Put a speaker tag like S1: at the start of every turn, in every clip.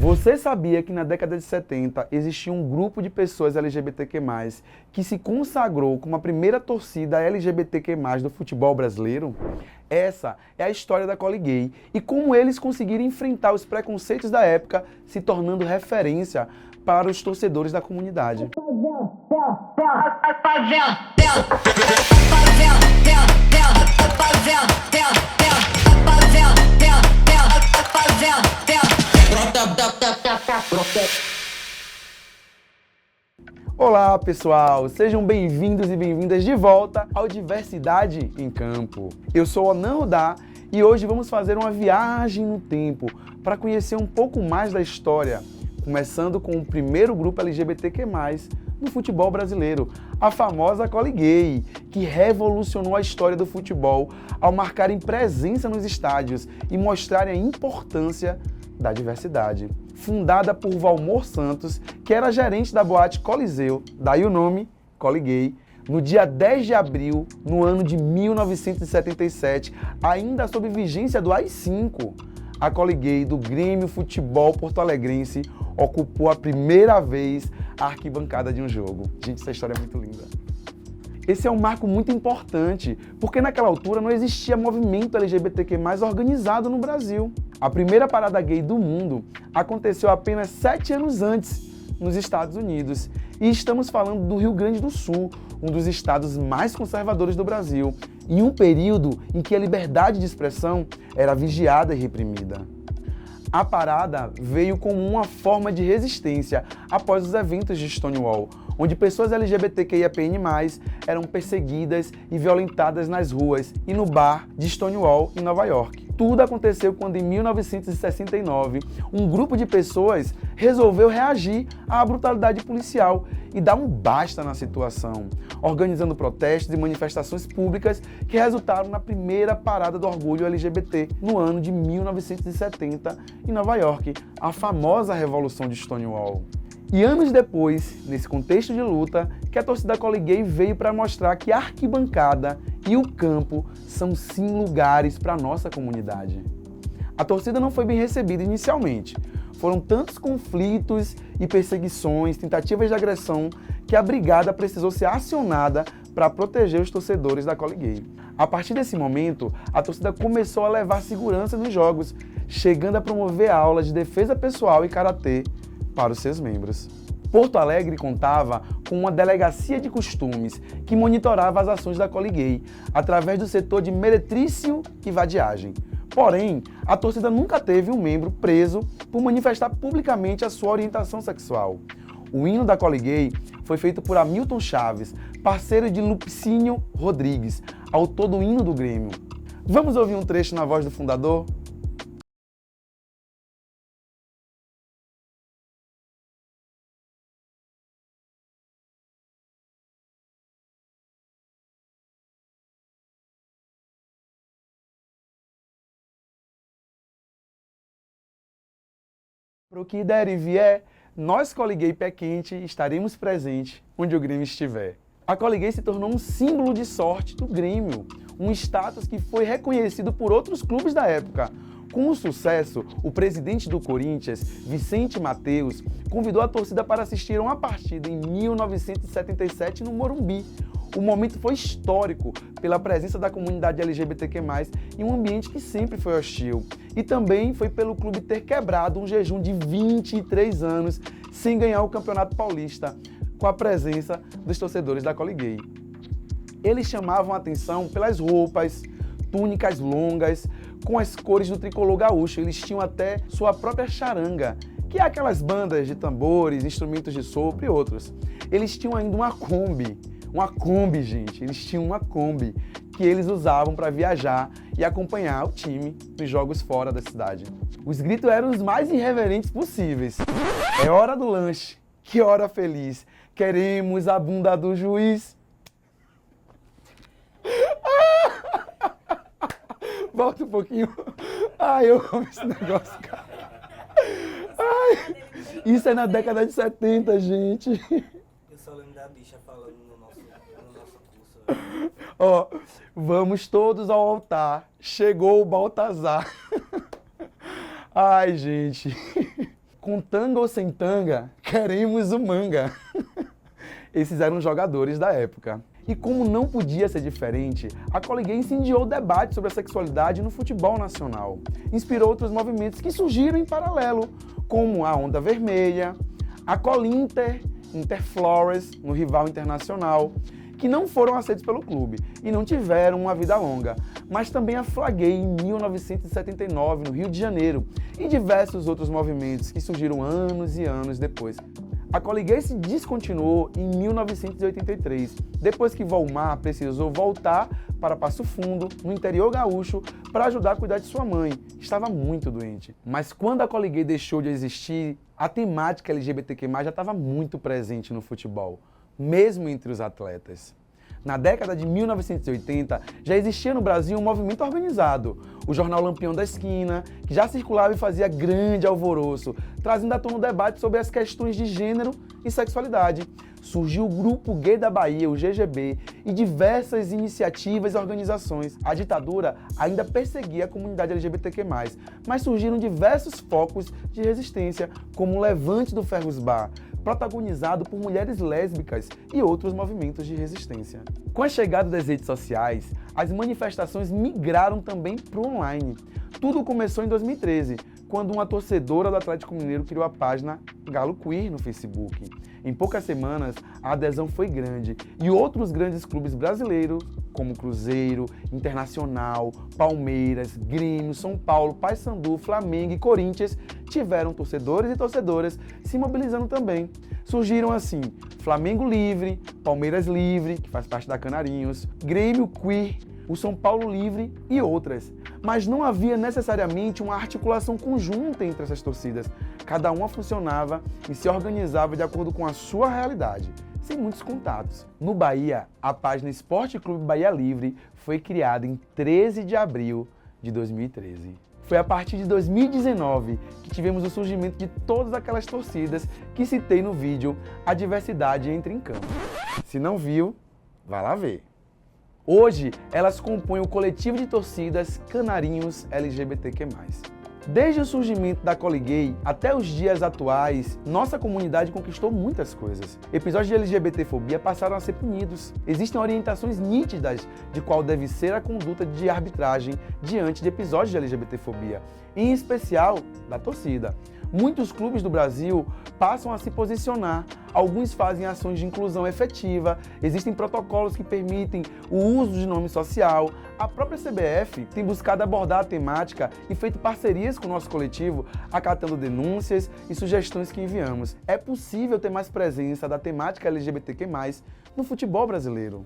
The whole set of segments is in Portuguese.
S1: Você sabia que na década de 70 existia um grupo de pessoas LGBTQ+, que se consagrou como a primeira torcida LGBTQ+, do futebol brasileiro? Essa é a história da Coli Gay e como eles conseguiram enfrentar os preconceitos da época, se tornando referência para os torcedores da comunidade. Olá pessoal, sejam bem-vindos e bem-vindas de volta ao Diversidade em Campo. Eu sou Onan Rodá e hoje vamos fazer uma viagem no tempo para conhecer um pouco mais da história, começando com o primeiro grupo LGBTQ+, no futebol brasileiro, a famosa Coli Gay, que revolucionou a história do futebol ao marcarem presença nos estádios e mostrarem a importância da diversidade. Fundada por Valmor Santos, que era gerente da boate Coliseu, daí o nome Coli Gay, no dia 10 de abril, no ano de 1977, ainda sob vigência do AI-5, a Coli Gay do Grêmio Futebol Porto-Alegrense ocupou a primeira vez a arquibancada de um jogo. Gente, essa história é muito linda. Esse é um marco muito importante, porque naquela altura não existia movimento LGBTQ+ organizado no Brasil. A primeira parada gay do mundo aconteceu apenas 7 anos antes, nos Estados Unidos. E estamos falando do Rio Grande do Sul, um dos estados mais conservadores do Brasil, em um período em que a liberdade de expressão era vigiada e reprimida. A parada veio como uma forma de resistência após os eventos de Stonewall, onde pessoas LGBTQIAPN+, eram perseguidas e violentadas nas ruas e no bar de Stonewall, em Nova York. Tudo aconteceu quando, em 1969, um grupo de pessoas resolveu reagir à brutalidade policial e dar um basta na situação, organizando protestos e manifestações públicas que resultaram na primeira parada do orgulho LGBT no ano de 1970 em Nova York, a famosa Revolução de Stonewall. E anos depois, nesse contexto de luta, que a torcida Coli Gay veio para mostrar que a arquibancada e o campo são sim lugares para a nossa comunidade. A torcida não foi bem recebida inicialmente. Foram tantos conflitos e perseguições, tentativas de agressão, que a brigada precisou ser acionada para proteger os torcedores da Coli Gay. A partir desse momento, a torcida começou a levar segurança nos jogos, chegando a promover aulas de defesa pessoal e karatê para os seus membros. Porto Alegre contava com uma delegacia de costumes que monitorava as ações da Coli Gay através do setor de meretrício e vadiagem. Porém, a torcida nunca teve um membro preso por manifestar publicamente a sua orientação sexual. O hino da Coli Gay foi feito por Hamilton Chaves, parceiro de Lupicínio Rodrigues, autor do hino do Grêmio. Vamos ouvir um trecho na voz do fundador? Pro que der e vier, nós Coli Gay Pé Quente estaremos presentes onde o Grêmio estiver. A Coli Gay se tornou um símbolo de sorte do Grêmio, um status que foi reconhecido por outros clubes da época. Com o sucesso, o presidente do Corinthians, Vicente Mateus, convidou a torcida para assistir a uma partida em 1977 no Morumbi. O momento foi histórico pela presença da comunidade LGBTQ+, em um ambiente que sempre foi hostil. E também foi pelo clube ter quebrado um jejum de 23 anos sem ganhar o Campeonato Paulista, com a presença dos torcedores da Coli Gay. Eles chamavam a atenção pelas roupas, túnicas longas, com as cores do tricolor gaúcho. Eles tinham até sua própria charanga, que é aquelas bandas de tambores, instrumentos de sopro e outros. Eles tinham ainda uma Kombi, gente. Eles tinham uma Kombi que eles usavam para viajar e acompanhar o time nos jogos fora da cidade. Os gritos eram os mais irreverentes possíveis. É hora do lanche, que hora feliz. Queremos a bunda do juiz. Volta um pouquinho. Ai, eu amo esse negócio, cara. Ai, isso é na década de 70, gente.
S2: Eu só lembro da bicha falando no nosso curso.
S1: Ó, vamos todos ao altar. Chegou o Baltazar. Ai, gente. Com tanga ou sem tanga, queremos o manga. Esses eram os jogadores da época. E como não podia ser diferente, a Colgate incendiou o debate sobre a sexualidade no futebol nacional. Inspirou outros movimentos que surgiram em paralelo, como a Onda Vermelha, a Colinter, Interflores, no rival internacional, que não foram aceitos pelo clube e não tiveram uma vida longa, mas também a Flaguei em 1979, no Rio de Janeiro, e diversos outros movimentos que surgiram anos e anos depois. A Colgate se descontinuou em 1983, depois que Volmar precisou voltar para Passo Fundo, no interior gaúcho, para ajudar a cuidar de sua mãe, que estava muito doente. Mas quando a Colgate deixou de existir, a temática LGBTQ+, já estava muito presente no futebol, mesmo entre os atletas. Na década de 1980, já existia no Brasil um movimento organizado, o jornal Lampião da Esquina, que já circulava e fazia grande alvoroço, trazendo à tona o debate sobre as questões de gênero e sexualidade. Surgiu o Grupo Gay da Bahia, o GGB, e diversas iniciativas e organizações. A ditadura ainda perseguia a comunidade LGBTQ+, mas surgiram diversos focos de resistência, como o Levante do Ferros Bar, protagonizado por mulheres lésbicas e outros movimentos de resistência. Com a chegada das redes sociais, as manifestações migraram também para o online. Tudo começou em 2013, quando uma torcedora do Atlético Mineiro criou a página Galo Queer no Facebook. Em poucas semanas, a adesão foi grande e outros grandes clubes brasileiros, como Cruzeiro, Internacional, Palmeiras, Grêmio, São Paulo, Paysandu, Flamengo e Corinthians, tiveram torcedores e torcedoras se mobilizando também. Surgiram assim, Flamengo Livre, Palmeiras Livre, que faz parte da Canarinhos, Grêmio Queer, o São Paulo Livre e outras. Mas não havia necessariamente uma articulação conjunta entre essas torcidas. Cada uma funcionava e se organizava de acordo com a sua realidade, sem muitos contatos. No Bahia, a página Esporte Clube Bahia Livre foi criada em 13 de abril de 2013. Foi a partir de 2019 que tivemos o surgimento de todas aquelas torcidas que citei no vídeo A Diversidade Entra em Campo. Se não viu, vá lá ver. Hoje, elas compõem o coletivo de torcidas Canarinhos LGBTQ+. Desde o surgimento da Colgate até os dias atuais, nossa comunidade conquistou muitas coisas. Episódios de LGBTfobia passaram a ser punidos. Existem orientações nítidas de qual deve ser a conduta de arbitragem diante de episódios de LGBTfobia, em especial da torcida. Muitos clubes do Brasil passam a se posicionar, alguns fazem ações de inclusão efetiva, existem protocolos que permitem o uso de nome social. A própria CBF tem buscado abordar a temática e feito parcerias com o nosso coletivo, acatando denúncias e sugestões que enviamos. É possível ter mais presença da temática LGBTQ+, no futebol brasileiro.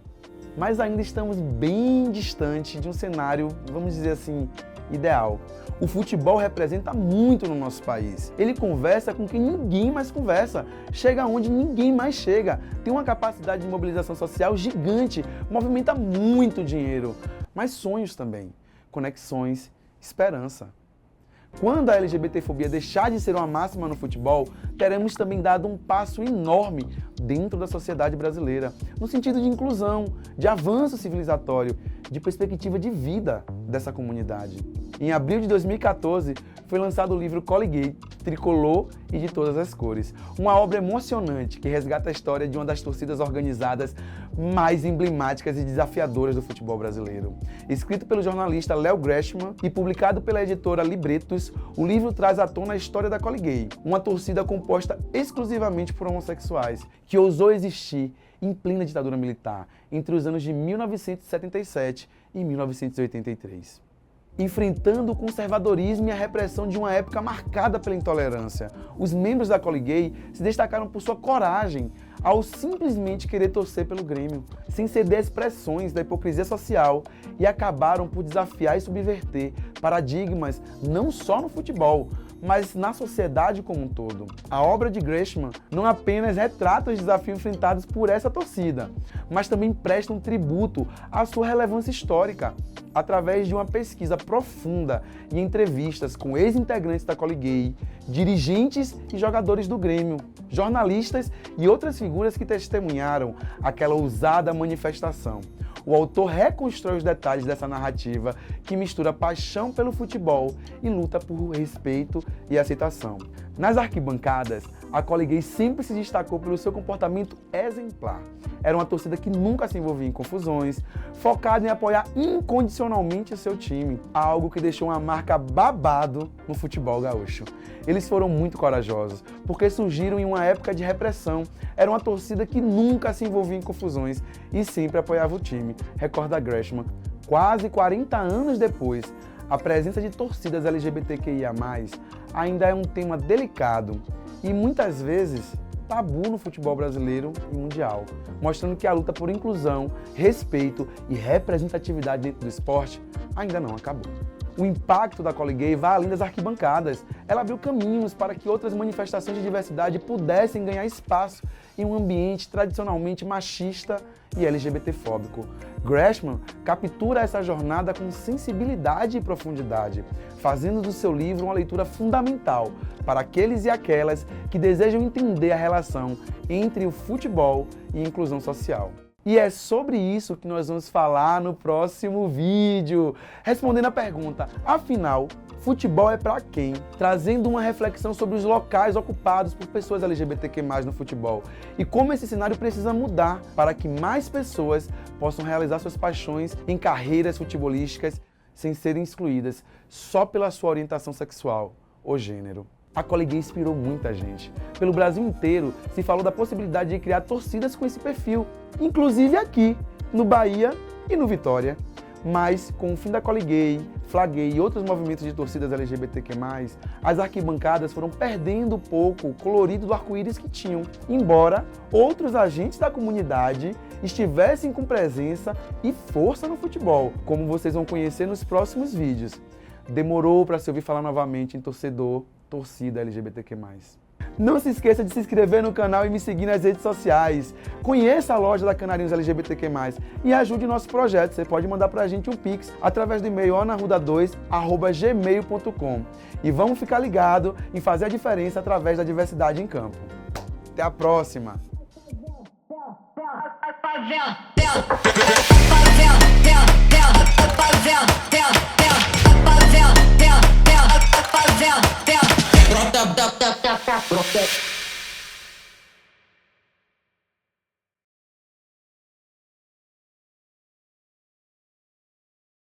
S1: Mas ainda estamos bem distante de um cenário, vamos dizer assim, ideal. O futebol representa muito no nosso país. Ele conversa com quem ninguém mais conversa, chega onde ninguém mais chega, tem uma capacidade de mobilização social gigante, movimenta muito dinheiro, mas sonhos também, conexões, esperança. Quando a LGBTfobia deixar de ser uma máxima no futebol, teremos também dado um passo enorme dentro da sociedade brasileira, no sentido de inclusão, de avanço civilizatório, de perspectiva de vida dessa comunidade. Em abril de 2014, foi lançado o livro Colgate, Tricolor e de Todas as Cores, uma obra emocionante que resgata a história de uma das torcidas organizadas mais emblemáticas e desafiadoras do futebol brasileiro. Escrito pelo jornalista Léo Gresham e publicado pela editora Libretos, o livro traz à tona a história da Colgate, uma torcida composta exclusivamente por homossexuais, que ousou existir em plena ditadura militar, entre os anos de 1977 e 1983. Enfrentando o conservadorismo e a repressão de uma época marcada pela intolerância, os membros da Colgate se destacaram por sua coragem ao simplesmente querer torcer pelo Grêmio, sem ceder às pressões da hipocrisia social, e acabaram por desafiar e subverter paradigmas não só no futebol, mas na sociedade como um todo. A obra de Gresham não apenas retrata os desafios enfrentados por essa torcida, mas também presta um tributo à sua relevância histórica, através de uma pesquisa profunda e entrevistas com ex-integrantes da Colgate, dirigentes e jogadores do Grêmio, jornalistas e outras figuras que testemunharam aquela ousada manifestação. O autor reconstrói os detalhes dessa narrativa que mistura paixão pelo futebol e luta por respeito e aceitação. Nas arquibancadas, a Coliguei sempre se destacou pelo seu comportamento exemplar. Era uma torcida que nunca se envolvia em confusões, focada em apoiar incondicionalmente o seu time, algo que deixou uma marca babado no futebol gaúcho. Eles foram muito corajosos, porque surgiram em uma época de repressão. Era uma torcida que nunca se envolvia em confusões e sempre apoiava o time, recorda Gresham. Quase 40 anos depois, a presença de torcidas LGBTQIA+, ainda é um tema delicado e muitas vezes tabu no futebol brasileiro e mundial, mostrando que a luta por inclusão, respeito e representatividade dentro do esporte ainda não acabou. O impacto da Coliguei vai além das arquibancadas. Ela abriu caminhos para que outras manifestações de diversidade pudessem ganhar espaço em um ambiente tradicionalmente machista e LGBTfóbico. Gresham captura essa jornada com sensibilidade e profundidade, fazendo do seu livro uma leitura fundamental para aqueles e aquelas que desejam entender a relação entre o futebol e a inclusão social. E é sobre isso que nós vamos falar no próximo vídeo, respondendo a pergunta, afinal, futebol é para quem? Trazendo uma reflexão sobre os locais ocupados por pessoas LGBTQ+, no futebol e como esse cenário precisa mudar para que mais pessoas possam realizar suas paixões em carreiras futebolísticas sem serem excluídas só pela sua orientação sexual ou gênero. A Coliguei inspirou muita gente. Pelo Brasil inteiro se falou da possibilidade de criar torcidas com esse perfil, inclusive aqui, no Bahia e no Vitória. Mas, com o fim da Coliguei, Flaguei e outros movimentos de torcidas LGBTQ+, as arquibancadas foram perdendo um pouco o colorido do arco-íris que tinham, embora outros agentes da comunidade estivessem com presença e força no futebol, como vocês vão conhecer nos próximos vídeos. Demorou para se ouvir falar novamente em torcida LGBTQ+. Não se esqueça de se inscrever no canal e me seguir nas redes sociais. Conheça a loja da Canarinhos LGBTQ+, e ajude o nosso projeto. Você pode mandar pra gente um pix através do e-mail onarruda2@gmail.com. E vamos ficar ligado em fazer a diferença através da diversidade em campo. Até a próxima!
S3: Brota